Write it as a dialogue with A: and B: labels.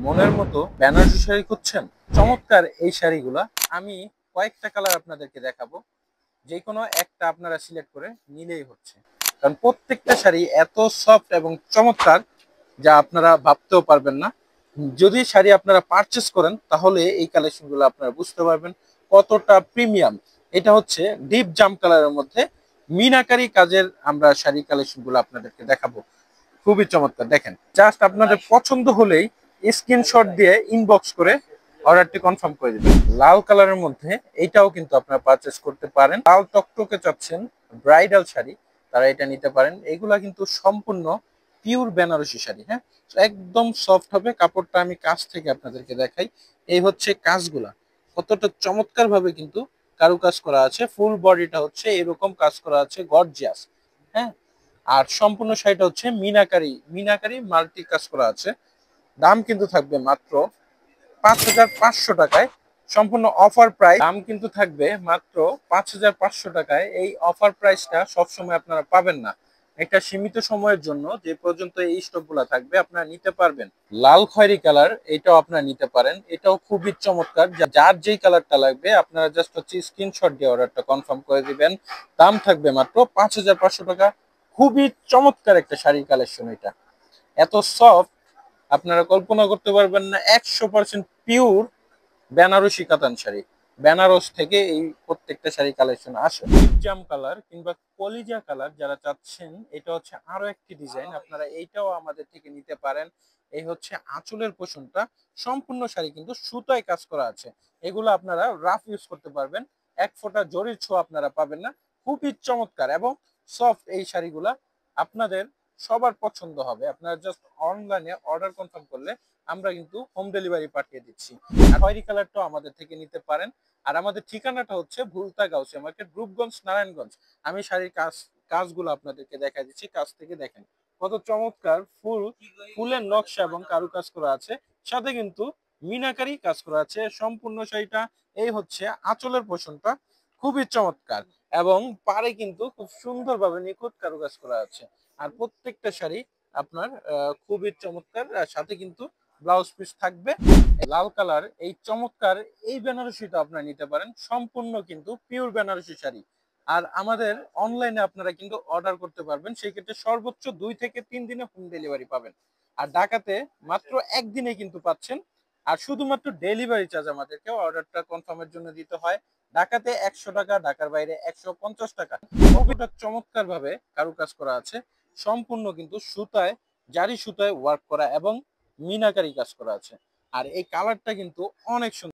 A: মনের মতো বেনারসি শাড়ি খুঁজছেন? চমৎকার এই শাড়িগুলা আমি কয়েকটা কালার আপনাদেরকে দেখাবো। যে কোনো একটা আপনারা সিলেক্ট করে নিলেই হচ্ছে। কারণ প্রত্যেকটা শাড়ি এত সফট এবং চমৎকার যা আপনারা ভাবতেও পারবেন না। যদি শাড়ি আপনারা পারচেস করেন তাহলে এই কালেকশনগুলো আপনারা বুঝতে পারবেন কতটা প্রিমিয়াম। এটা হচ্ছে ডিপ জাম কালারের মধ্যে মিনাকারি কাজের আমরা শাড়ি কালেকশনগুলো আপনাদেরকে দেখাবো। খুবই চমৎকার, দেখেন জাস্ট আপনাদের পছন্দ হলেই স্ক্রিনশট দিয়ে ইনবক্স করে অর্ডারটি কনফার্ম করে দিবেন। লাল কালারের মধ্যে এইটাও কিন্তু আপনারা পারচেস করতে পারেন। লাল টকটকে চাচ্ছেন ব্রাইডাল শাড়ি, তারা এটা নিতে পারেন। এগুলা কিন্তু সম্পূর্ণ পিওর বেনারসি শাড়ি, হ্যাঁ, তো একদম সফট হবে কাপড়টা। আমি কাছ থেকে আপনাদেরকে দেখাই। এই হচ্ছে কাজগুলা, কতটা চমৎকার ভাবে কিন্তু কারুকাজ করা আছে। ফুল বডিটা হচ্ছে এরকম কাজ করা আছে, গর্জিয়াস, হ্যাঁ। আর সম্পূর্ণ শাড়িটা হচ্ছে মিনাকারি মিনাকারি মাল্টি কাজ করা আছে। দাম কিন্তু থাকবে মাত্র 5,500 টাকায়। সম্পূর্ণ অফার প্রাইস। দাম কিন্তু থাকবে মাত্র 5,500 টাকায়। এই অফার প্রাইসটা সবসময় আপনারা পাবেন না, একটা সীমিত সময়ের জন্য যে পর্যন্ত এই স্টক গুলা থাকবে আপনারা নিতে পারবেন। লাল খয়েরি কালার, এটাও আপনারা নিতে পারেন। এটাও খুবই চমৎকার। যার যেই কালারটা লাগবে আপনারা জাস্ট হচ্ছে স্ক্রিনশট দিয়ে অর্ডারটা কনফার্ম করে দিবেন। দাম থাকবে মাত্র 5,500 টাকা। খুবই চমৎকার একটা শাড়ির কালেকশন এটা, এত সফট আপনারা কল্পনা করতে পারবেন না। 100% পিওর বেনারসি কাতান শাড়ি, বেনারস থেকে এই প্রত্যেকটা শাড়ি কালেকশন আসে। জাম কালার কিংবা কলিজা কালার যারা চাচ্ছেন, এটা হচ্ছে আরো একটি ডিজাইন, আপনারা এইটাও আমাদের থেকে নিতে পারেন। এই হচ্ছে আঁচলের পোষণটা, সম্পূর্ণ শাড়ি কিন্তু সুতায় কাজ করা আছে। এগুলো আপনারা রাফ ইউজ করতে পারবেন, এক ফোঁটা জরির ছোঁয়া আপনারা পাবেন না। খুবই চমৎকার এবং সফট এই শাড়িগুলা আপনাদের সবার পছন্দ হবে। আপনারা জাস্ট অনলাইনে অর্ডার কনফার্ম করলে আমরা কিন্তু হোম ডেলিভারি পাঠিয়ে দিচ্ছি। আর খয়েরি কালারটাও আমাদের থেকে নিতে পারেন। আর আমাদের ঠিকানাটা হচ্ছে ভুলতা গাউসিয়া মার্কেট, রূপগঞ্জ, নারায়ণগঞ্জ। আমি শাড়ির কাজগুলো আপনাদেরকে দেখা দিচ্ছি, কাছ থেকে দেখেন কত চমৎকার ফুলের নকশা এবং কারুকাজ করা আছে, সাথে কিন্তু মিনাকারি কাজ করা আছে সম্পূর্ণ শাড়িটা। এই হচ্ছে আঁচলের পোষণটা, খুবই চমৎকার এবং পাড়ে কিন্তু খুব সুন্দরভাবে নিখুঁত কারুকাজ করা আছে। আর প্রত্যেকটা শাড়ি আপনার খুবই চমৎকার, সাথে কিন্তু ব্লাউজ পিস থাকবে। লাল কালার এই চমৎকার এই বেনারসিটা আপনারা নিতে পারেন, সম্পূর্ণ কিন্তু পিওর বেনারসি শাড়ি। আর আমাদের অনলাইনে আপনারা কিন্তু অর্ডার করতে পারবেন, সেই ক্ষেত্রে সর্বোচ্চ 2 থেকে 3 দিনে হোম ডেলিভারি পাবেন। আর ঢাকাতে মাত্র একদিনে কিন্তু পাচ্ছেন। আর শুধুমাত্র ডেলিভারি চার্জ আমাদেরকে অর্ডারটা কনফার্মের জন্য দিতে হয়। ঢাকাতে 100 টাকা, ঢাকার বাইরে 150 টাকা। খুবই চমৎকার ভাবে কারুকাজ করা আছে, সম্পূর্ণ কিন্তু সুতায়, জারি সুতায় ওয়ার্ক করা এবং মিনাকারি কাজ করা আছে। আর এই কালারটা কিন্তু অনেক সুন্দর।